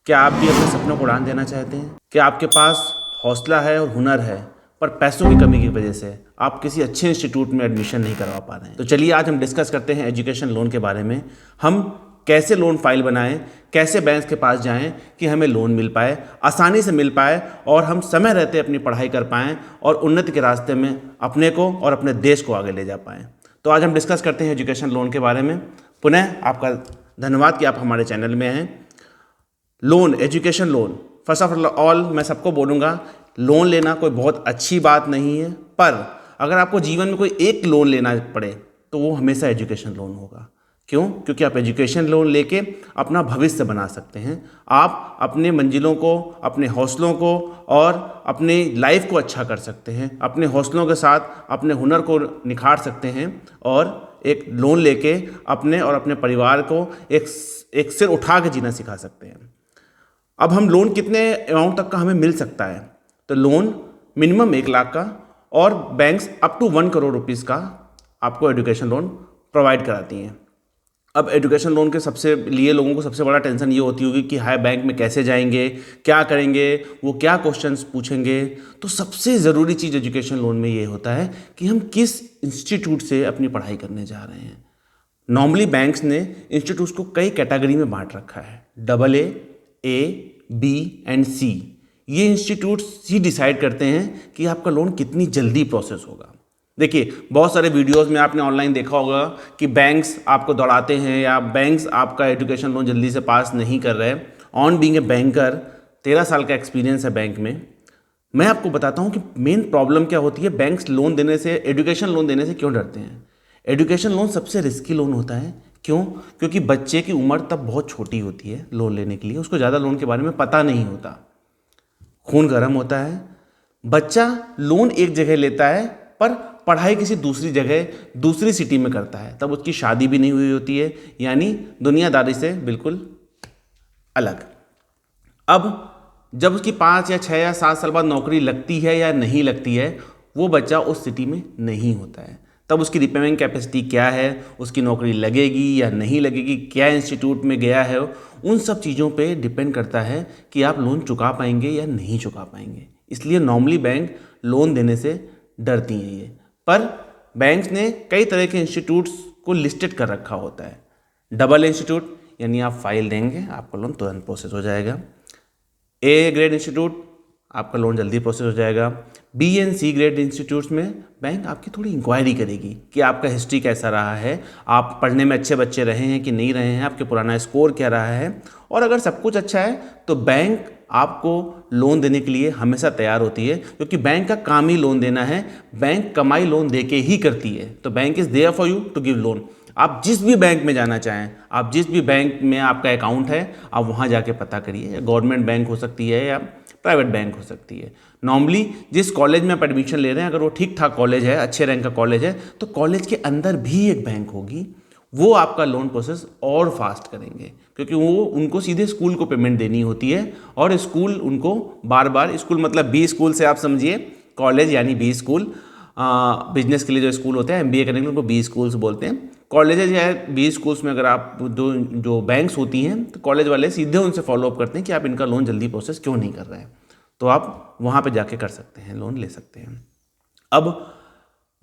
क्या आप भी अपने सपनों को उड़ान देना चाहते हैं? क्या आपके पास हौसला है और हुनर है, पर पैसों की कमी की वजह से आप किसी अच्छे इंस्टीट्यूट में एडमिशन नहीं करवा पा रहे हैं? तो चलिए आज हम डिस्कस करते हैं एजुकेशन लोन के बारे में। हम कैसे लोन फाइल बनाएं, कैसे बैंक के पास जाएं कि हमें लोन मिल पाए, आसानी से मिल पाए और हम समय रहते अपनी पढ़ाई कर पाएं और उन्नति के रास्ते में अपने को और अपने देश को आगे ले जा पाएं। तो आज हम डिस्कस करते हैं एजुकेशन लोन के बारे में। पुनः आपका धन्यवाद कि आप हमारे चैनल में हैं। Loan, education loan, first of all मैं सबको बोलूँगा, लोन लेना कोई बहुत अच्छी बात नहीं है, पर अगर आपको जीवन में कोई एक लोन लेना पड़े तो वो हमेशा एजुकेशन लोन होगा। क्यों? क्योंकि आप एजुकेशन लोन लेके अपना भविष्य बना सकते हैं। आप अपने मंजिलों को, अपने हौसलों को और अपनी लाइफ को अच्छा कर सकते हैं। अपने हौसलों के साथ अपने हुनर को निखार सकते हैं और एक लोन लेके अपने और अपने परिवार को एक सिर उठा के जीना सिखा सकते हैं। अब हम लोन कितने अमाउंट तक का हमें मिल सकता है? तो लोन मिनिमम 1 लाख का और banks up to 1 crore rupees का आपको एजुकेशन लोन प्रोवाइड कराती हैं। अब एजुकेशन लोन के सबसे लिए लोगों को सबसे बड़ा टेंशन ये होती होगी कि हाय बैंक में कैसे जाएंगे, क्या करेंगे, वो क्या क्वेश्चंस पूछेंगे। तो सबसे ज़रूरी चीज़ एजुकेशन लोन में ये होता है कि हम किस इंस्टीट्यूट से अपनी पढ़ाई करने जा रहे हैं। नॉर्मली बैंक्स ने इंस्टीट्यूट्स को कई कैटेगरी में बांट रखा है, AA, B एंड C। ये इंस्टीट्यूट्स ही डिसाइड करते हैं कि आपका लोन कितनी जल्दी प्रोसेस होगा। देखिए, बहुत सारे वीडियोस में आपने ऑनलाइन देखा होगा कि बैंक्स आपको दौड़ाते हैं या बैंक्स आपका एजुकेशन लोन जल्दी से पास नहीं कर रहे। ऑन बीइंग ए बैंकर, 13 साल का एक्सपीरियंस है बैंक में, मैं आपको बताता हूँ कि मेन प्रॉब्लम क्या होती है। बैंक्स लोन देने से, एजुकेशन लोन देने से क्यों डरते हैं? एजुकेशन लोन सबसे रिस्की लोन होता है। क्यों? क्योंकि बच्चे की उम्र तब बहुत छोटी होती है लोन लेने के लिए, उसको ज़्यादा लोन के बारे में पता नहीं होता, खून गर्म होता है। बच्चा लोन एक जगह लेता है पर पढ़ाई किसी दूसरी जगह, दूसरी सिटी में करता है, तब उसकी शादी भी नहीं हुई होती है, यानी दुनियादारी से बिल्कुल अलग। अब जब उसकी 5 या 6 या 7 साल बाद नौकरी लगती है या नहीं लगती है, वो बच्चा उस सिटी में नहीं होता है। तब उसकी रिपेमेंट कैपेसिटी क्या है, उसकी नौकरी लगेगी या नहीं लगेगी, क्या इंस्टीट्यूट में गया है, उन सब चीज़ों पे डिपेंड करता है कि आप लोन चुका पाएंगे या नहीं चुका पाएंगे। इसलिए नॉर्मली बैंक लोन देने से डरती हैं ये। पर बैंक्स ने कई तरह के इंस्टीट्यूट्स को लिस्टेड कर रखा होता है। AA इंस्टीट्यूट, यानी आप फाइल देंगे आपका लोन तुरंत प्रोसेस हो जाएगा। A ग्रेड इंस्टीट्यूट, आपका लोन जल्दी प्रोसेस हो जाएगा। B and C grade institutes में बैंक आपकी थोड़ी इंक्वायरी करेगी कि आपका हिस्ट्री कैसा रहा है, आप पढ़ने में अच्छे बच्चे रहे हैं कि नहीं रहे हैं, आपके पुराना स्कोर क्या रहा है। और अगर सब कुछ अच्छा है तो बैंक आपको लोन देने के लिए हमेशा तैयार होती है, क्योंकि बैंक का काम ही लोन देना है। बैंक कमाई लोन दे के ही करती है। तो bank is there for you to give loan. आप जिस भी बैंक में जाना चाहें, आप जिस भी बैंक में आपका अकाउंट है, आप वहाँ जाके पता करिए। गवर्नमेंट बैंक हो सकती है या प्राइवेट बैंक हो सकती है। नॉर्मली जिस कॉलेज में आप एडमिशन ले रहे हैं, अगर वो ठीक ठाक कॉलेज है, अच्छे रैंक का कॉलेज है, तो कॉलेज के अंदर भी एक बैंक होगी। वो आपका लोन प्रोसेस और फास्ट करेंगे, क्योंकि वो उनको सीधे स्कूल को पेमेंट देनी होती है और स्कूल उनको बार बार, स्कूल मतलब B स्कूल से आप समझिए, कॉलेज यानी B स्कूल। बिजनेस के लिए जो स्कूल होते हैं, MBA करने के लिए उनको B स्कूल्स बोलते हैं। कॉलेजेज या B स्कूल्स में अगर आप जो बैंक्स होती हैं, तो कॉलेज वाले सीधे उनसे फॉलोअप करते हैं कि आप इनका लोन जल्दी प्रोसेस क्यों नहीं कर रहे हैं। तो आप वहाँ पे जाके कर सकते हैं, लोन ले सकते हैं। अब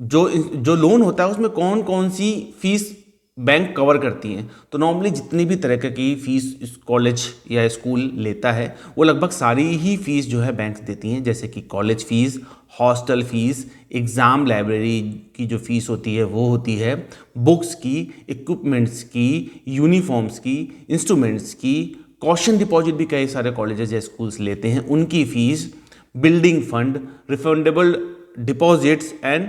जो लोन होता है उसमें कौन कौन सी फीस बैंक कवर करती हैं? तो नॉर्मली जितनी भी तरह की फ़ीस कॉलेज या स्कूल लेता है, वो लगभग सारी ही फीस जो है बैंक्स देती हैं। जैसे कि college fees, hostel fees, exam library की जो फ़ीस होती है वो होती है, बुक्स की, इक्विपमेंट्स की, यूनिफॉर्म्स की, इंस्ट्रूमेंट्स की, कॉशन डिपॉजिट भी कई सारे कॉलेजेस या स्कूल्स लेते हैं, उनकी fees, building fund, refundable deposits and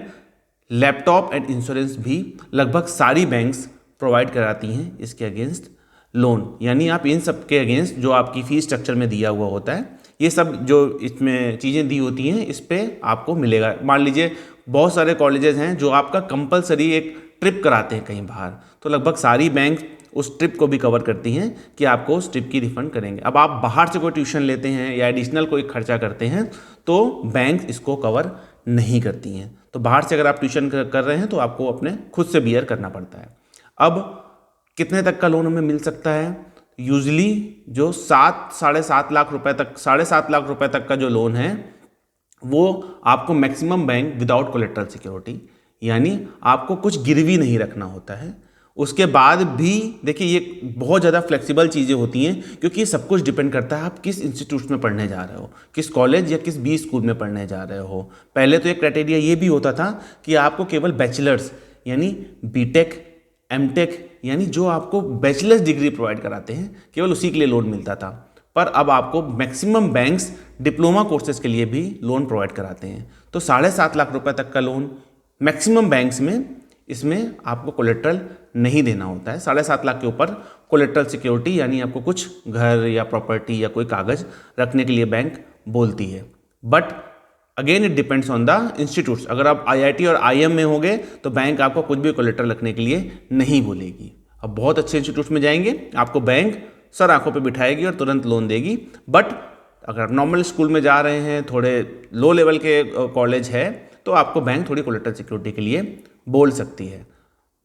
laptop and insurance भी लगभग सारी बैंक्स प्रोवाइड कराती हैं इसके अगेंस्ट लोन। यानी आप इन सब के अगेंस्ट जो आपकी फ़ीस स्ट्रक्चर में दिया हुआ होता है, ये सब जो इसमें चीज़ें दी होती हैं, इस पे आपको मिलेगा। मान लीजिए बहुत सारे कॉलेजेस हैं जो आपका कंपलसरी एक ट्रिप कराते हैं कहीं बाहर, तो लगभग सारी बैंक उस ट्रिप को भी कवर करती हैं कि आपको उस ट्रिप की रिफ़ंड करेंगे। अब आप बाहर से कोई ट्यूशन लेते हैं या एडिशनल कोई खर्चा करते हैं तो बैंक इसको कवर नहीं करती हैं। तो बाहर से अगर आप ट्यूशन कर रहे हैं तो आपको अपने खुद से बियर करना पड़ता है। अब कितने तक का लोन हमें मिल सकता है? यूजली जो 7-7.5 लाख रुपए तक का जो लोन है वो आपको maximum bank without collateral security, यानी आपको कुछ गिरवी नहीं रखना होता है। उसके बाद भी देखिए ये बहुत ज़्यादा फ्लेक्सिबल चीज़ें होती हैं, क्योंकि ये सब कुछ डिपेंड करता है आप किस इंस्टीट्यूट में पढ़ने जा रहे हो, किस कॉलेज या किस बी स्कूल में पढ़ने जा रहे हो। पहले तो एक क्राइटेरिया ये भी होता था कि आपको केवल बैचलर्स यानी बीटेक, एमटेक यानी जो आपको बैचलर्स डिग्री प्रोवाइड कराते हैं केवल उसी के लिए लोन मिलता था। पर अब आपको मैक्सिमम बैंक्स डिप्लोमा कोर्सेज के लिए भी लोन प्रोवाइड कराते हैं। तो 7.5 लाख रुपए तक का लोन मैक्सिमम बैंक्स में, इसमें आपको कोलेट्रल नहीं देना होता है। 7.5 लाख के ऊपर कोलेट्रल सिक्योरिटी यानी आपको कुछ घर या प्रॉपर्टी या कोई कागज रखने के लिए बैंक बोलती है। But again it depends on the institutes. अगर आप आईआईटी और आईएम में होंगे तो बैंक आपको कुछ भी कोलेट्रल रखने के लिए नहीं बोलेगी। अब बहुत अच्छे इंस्टीट्यूट्स में जाएंगे आपको बैंक सर आंखों पे बिठाएगी और तुरंत लोन देगी। बट अगर आप नॉर्मल स्कूल में जा रहे हैं, थोड़े लो लेवल के कॉलेज है, तो आपको बैंक थोड़ी कोलेट्रल सिक्योरिटी के लिए बोल सकती है।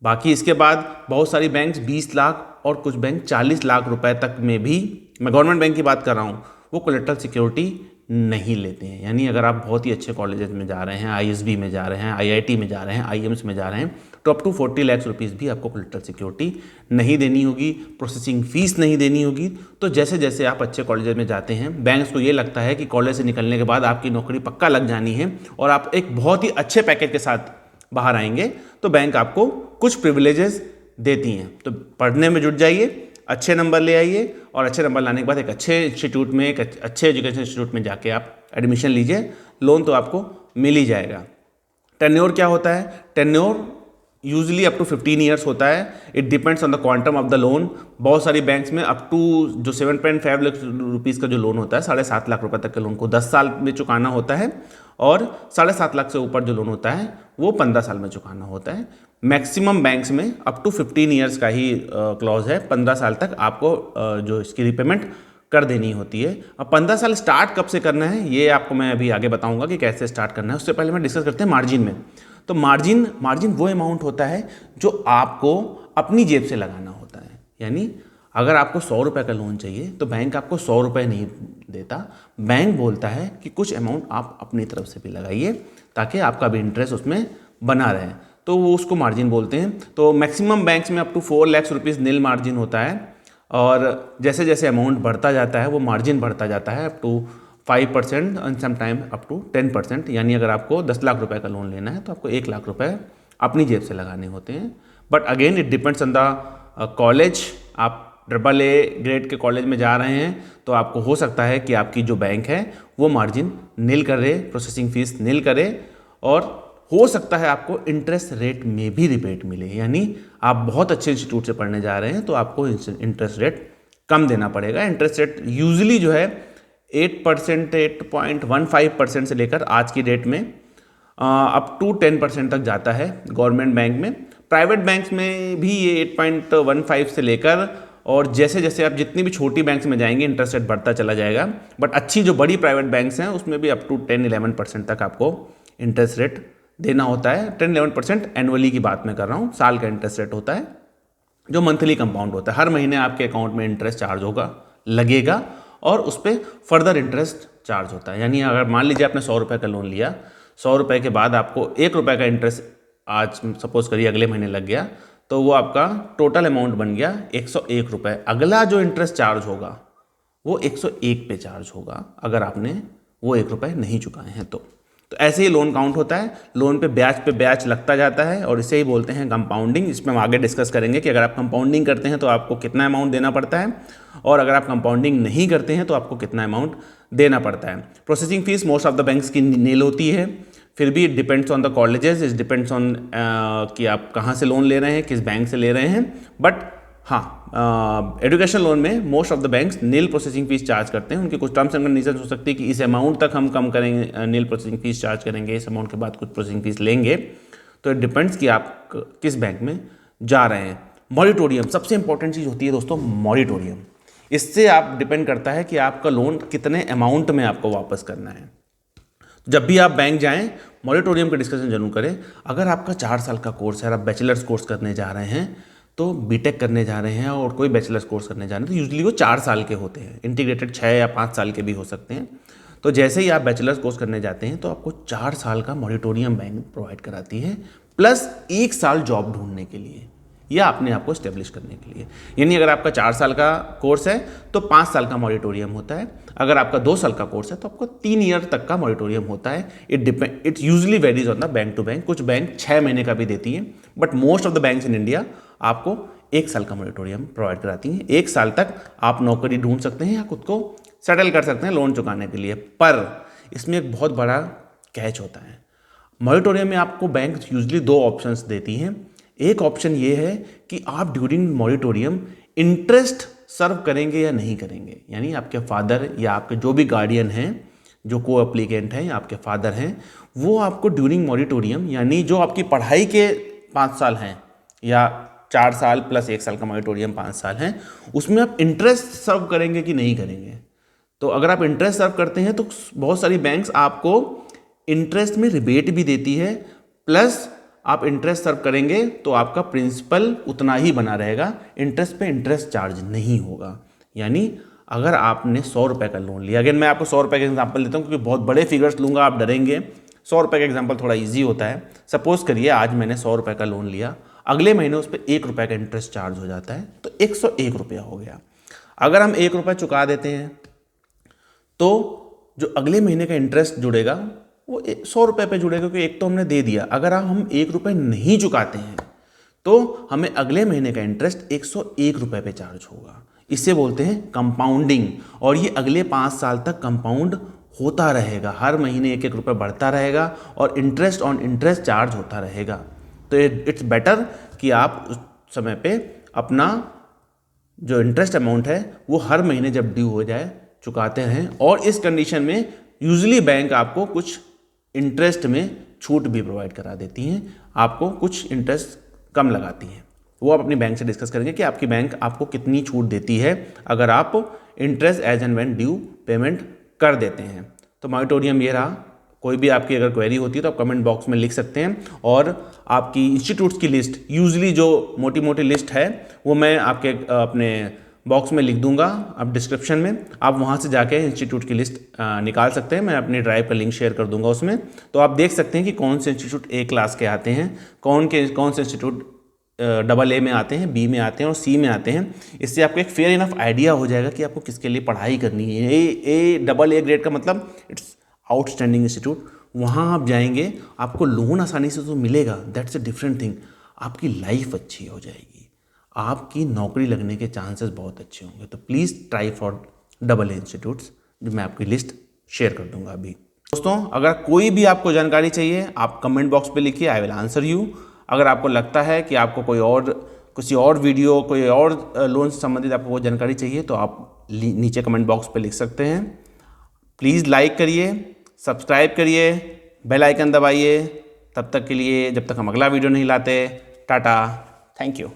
बाकी इसके बाद बहुत सारी बैंक्स 20 लाख और कुछ बैंक 40 लाख रुपए तक में भी, मैं गवर्नमेंट बैंक की बात कर रहा हूँ, वो कोलेट्रल सिक्योरिटी नहीं लेते हैं। यानी अगर आप बहुत ही अच्छे कॉलेजेस में जा रहे हैं, आईएसबी में जा रहे हैं, आईआईटी में जा रहे हैं, आईएम्स में जा रहे हैं, तो अप टू 40 लाख रुपीज़ भी आपको कोलेट्रल सिक्योरिटी नहीं देनी होगी, प्रोसेसिंग फीस नहीं देनी होगी। तो जैसे जैसे आप अच्छे कॉलेज में जाते हैं, बैंक्स को ये लगता है कि कॉलेज से निकलने के बाद आपकी नौकरी पक्का लग जानी है और आप एक बहुत ही अच्छे पैकेज के साथ बाहर आएंगे, तो बैंक आपको कुछ प्रिविलेजेस देती हैं। तो पढ़ने में जुट जाइए, अच्छे नंबर ले आइए और अच्छे नंबर लाने के बाद एक अच्छे इंस्टीट्यूट में, एक अच्छे एजुकेशन इंस्टीट्यूट में जाके आप एडमिशन लीजिए, लोन तो आपको मिल ही जाएगा। टेन्योर क्या होता है? Tenure usually up to 15 years होता है। It depends on the quantum of the loan. बहुत सारी बैंक्स में अप टू जो 7.5 लाख रुपीज़ का जो लोन होता है, 7.5 लाख रुपए तक के लोन को 10 साल में चुकाना होता है, और 7.5 लाख से ऊपर जो लोन होता है वो 15 साल में चुकाना होता है। मैक्सिमम बैंक्स में अप टू 15 ईयर्स का ही क्लॉज है। 15 साल तक आपको जो इसकी रिपेमेंट कर देनी होती है। अब 15 साल स्टार्ट कब से करना है ये आपको मैं अभी आगे बताऊंगा कि कैसे स्टार्ट करना है। उससे पहले मैं डिस्कस करते हैं मार्जिन में। तो मार्जिन वो अमाउंट होता है जो आपको अपनी जेब से लगाना होता है। यानी अगर आपको 100 रुपये का लोन चाहिए तो बैंक आपको 100 रुपये नहीं देता। बैंक बोलता है कि कुछ अमाउंट आप अपनी तरफ से भी लगाइए ताकि आपका भी इंटरेस्ट उसमें बना रहे, तो वो उसको मार्जिन बोलते हैं। तो मैक्सिमम बैंक्स में up to 4 lakh rupees nil margin होता है, और जैसे जैसे अमाउंट बढ़ता जाता है वो मार्जिन बढ़ता जाता है up to 5% and some time up to 10%। यानी अगर आपको 10 लाख रुपए का लोन लेना है तो आपको 1 लाख रुपए अपनी जेब से लगाने होते हैं। But again it depends on the college. आप AA ग्रेड के कॉलेज में जा रहे हैं तो आपको हो सकता है कि आपकी जो बैंक है वो मार्जिन नील करे, प्रोसेसिंग फीस नील करे, और हो सकता है आपको इंटरेस्ट रेट में भी रिबेट मिले। यानी आप बहुत अच्छे इंस्टीट्यूट से पढ़ने जा रहे हैं तो आपको इंटरेस्ट रेट कम देना पड़ेगा। इंटरेस्ट रेट यूजुअली जो है 8%, 8.15% से लेकर आज की डेट में अप टू 10% तक जाता है गवर्नमेंट बैंक में। प्राइवेट बैंक्स में भी ये 8.15 से लेकर, और जैसे जैसे आप जितनी भी छोटी बैंक्स में जाएंगे इंटरेस्ट रेट बढ़ता चला जाएगा। बट अच्छी जो बड़ी प्राइवेट बैंक्स हैं उसमें भी अप टू 10-11% तक आपको इंटरेस्ट रेट देना होता है। 10-11% एनुअली की बात मैं कर रहा हूँ, साल का इंटरेस्ट रेट होता है जो मंथली कंपाउंड होता है। हर महीने आपके अकाउंट में इंटरेस्ट चार्ज होगा, लगेगा, और उस पर फर्दर इंटरेस्ट चार्ज होता है। यानी अगर मान लीजिए आपने 100 रुपये का लोन लिया, 100 रुपये के बाद आपको 1 रुपये का इंटरेस्ट आज सपोज करिए अगले महीने लग गया, तो वो आपका टोटल अमाउंट बन गया 101 रुपये। अगला जो इंटरेस्ट चार्ज होगा वो 101 पे चार्ज होगा अगर आपने वो 1 रुपये नहीं चुकाए हैं तो ऐसे ही लोन काउंट होता है। लोन पे ब्याज लगता जाता है और इसे ही बोलते हैं कंपाउंडिंग। इसमें हम आगे डिस्कस करेंगे कि अगर आप कंपाउंडिंग करते हैं तो आपको कितना अमाउंट देना पड़ता है, और अगर आप कंपाउंडिंग नहीं करते हैं तो आपको कितना अमाउंट देना पड़ता है। Processing fees most of the banks की नील होती है, फिर भी it depends on the colleges, it depends on कि आप कहाँ से लोन ले रहे हैं, किस बैंक से ले रहे हैं। बट हाँ, एजुकेशन लोन में most of the banks nil processing fees charge करते हैं। उनकी कुछ टर्म्स एंड कंडीशंस हो सकती है कि इस अमाउंट तक हम कम करेंगे, नील प्रोसेसिंग फीस चार्ज करेंगे, इस अमाउंट के बाद कुछ प्रोसेसिंग फीस लेंगे। तो इट डिपेंड्स कि आप किस बैंक में जा रहे हैं। मॉरिटोरियम सबसे इंपॉर्टेंट चीज़ होती है दोस्तों, मॉरिटोरियम। इससे आप डिपेंड करता है कि आपका लोन कितने अमाउंट में आपको वापस करना है। जब भी आप बैंक जाएं मॉरिटोरियम का डिस्कशन जरूर करें। अगर आपका 4 साल का कोर्स है और आप बैचलर्स कोर्स करने जा रहे हैं तो बीटेक करने जा रहे हैं और कोई बैचलर्स कोर्स करने जा रहे हैं तो यूजली वो 4 साल के होते हैं, इंटीग्रेटेड 6 या 5 साल के भी हो सकते हैं। तो जैसे ही आप बैचलर्स कोर्स करने जाते हैं तो आपको 4 साल का मॉरिटोरियम बैंक प्रोवाइड कराती है, प्लस 1 साल जॉब ढूंढने के लिए या अपने आप को स्टेब्लिश करने के लिए। यानी अगर आपका 4 साल का कोर्स है तो 5 साल का मॉरिटोरियम होता है, अगर आपका 2 साल का कोर्स है तो आपको 3 ईयर तक का मॉरिटोरियम होता है। It usually varies on the bank to bank, कुछ बैंक 6 महीने का भी देती हैं, but most of the banks in India आपको 1 साल का मॉरिटोरियम प्रोवाइड कराती हैं। 1 साल तक आप नौकरी ढूंढ सकते हैं या खुद को सेटल कर सकते हैं लोन चुकाने के लिए। पर इसमें एक बहुत बड़ा कैच होता है। मॉरिटोरियम में आपको बैंक यूजली 2 ऑप्शंस देती हैं। एक ऑप्शन ये है कि आप ड्यूरिंग मॉरिटोरियम इंटरेस्ट सर्व करेंगे या नहीं करेंगे, यानी आपके फादर या आपके जो भी गार्डियन हैं, जो को एप्लीकेंट हैं या आपके फादर हैं, वो आपको ड्यूरिंग मॉरिटोरियम यानी जो आपकी पढ़ाई के 5 साल हैं या 4 साल प्लस 1 साल का मॉरिटोरियम 5 साल हैं, उसमें आप इंटरेस्ट सर्व करेंगे कि नहीं करेंगे। तो अगर आप इंटरेस्ट सर्व करते हैं तो बहुत सारी बैंक्स आपको इंटरेस्ट में रिबेट भी देती है, प्लस आप इंटरेस्ट सर्व करेंगे तो आपका प्रिंसिपल उतना ही बना रहेगा, इंटरेस्ट पे इंटरेस्ट चार्ज नहीं होगा। यानी अगर आपने 100 रुपये का लोन लिया, अगर मैं आपको 100 रुपये का एग्जांपल देता हूँ क्योंकि बहुत बड़े फिगर्स लूँगा आप डरेंगे, 100 रुपये का एग्जांपल थोड़ा ईजी होता है। सपोज करिए आज मैंने 100 रुपये का लोन लिया, अगले महीने उस पर 1 रुपये का इंटरेस्ट चार्ज हो जाता है तो 101 रुपया हो गया। अगर हम 1 रुपया चुका देते हैं तो जो अगले महीने का इंटरेस्ट जुड़ेगा वो 100 रुपये पे जुड़ेगा, क्योंकि एक तो हमने दे दिया। अगर हम 1 रुपये नहीं चुकाते हैं तो हमें अगले महीने का इंटरेस्ट 101 रुपये पे चार्ज होगा। इसे बोलते हैं कंपाउंडिंग, और ये अगले 5 साल तक कंपाउंड होता रहेगा, हर महीने 1-1 रुपये बढ़ता रहेगा और इंटरेस्ट ऑन इंटरेस्ट चार्ज होता रहेगा। तो इट्स बेटर कि आप उस समय पे अपना जो इंटरेस्ट अमाउंट है वो हर महीने जब ड्यू हो जाए चुकाते रहें। और इस कंडीशन में यूजली बैंक आपको कुछ इंटरेस्ट में छूट भी प्रोवाइड करा देती हैं, आपको कुछ इंटरेस्ट कम लगाती हैं। वो आप अपनी बैंक से डिस्कस करेंगे कि आपकी बैंक आपको कितनी छूट देती है अगर आप interest as and when due payment कर देते हैं। तो मॉरिटोरियम ये रहा। कोई भी आपकी अगर क्वेरी होती है तो आप कमेंट बॉक्स में लिख सकते हैं, और आपकी इंस्टीट्यूट्स की लिस्ट, यूजली जो मोटी मोटी लिस्ट है वो मैं आपके अपने बॉक्स में लिख दूंगा, आप डिस्क्रिप्शन में आप वहाँ से जाके इंस्टीट्यूट की लिस्ट निकाल सकते हैं। मैं अपनी ड्राइव का लिंक शेयर कर दूंगा उसमें, तो आप देख सकते हैं कि कौन से इंस्टीट्यूट A क्लास के आते हैं, कौन से इंस्टीट्यूट AA में आते हैं, B में आते हैं और C में आते हैं। इससे आपको एक फेयर इनफ आइडिया हो जाएगा कि आपको किसके लिए पढ़ाई करनी है। AA ग्रेड का मतलब इट्स आउटस्टैंडिंग इंस्टीट्यूट, वहाँ आप जाएंगे आपको लोन आसानी से तो मिलेगा, दैट्स अ डिफरेंट थिंग। आपकी लाइफ अच्छी हो जाएगी, आपकी नौकरी लगने के चांसेस बहुत अच्छे होंगे। तो please try for AA institutes, जो मैं आपकी लिस्ट शेयर कर दूंगा अभी। दोस्तों, अगर कोई भी आपको जानकारी चाहिए आप कमेंट बॉक्स पे लिखिए, आई विल आंसर यू। अगर आपको लगता है कि आपको किसी और वीडियो, कोई और लोन से संबंधित आपको कोई जानकारी चाहिए तो आप नीचे कमेंट बॉक्स पे लिख सकते हैं। प्लीज़ लाइक करिए, सब्सक्राइब करिए, बेल आइकन दबाइए। तब तक के लिए, जब तक हम अगला वीडियो नहीं लाते, टाटा, थैंक यू।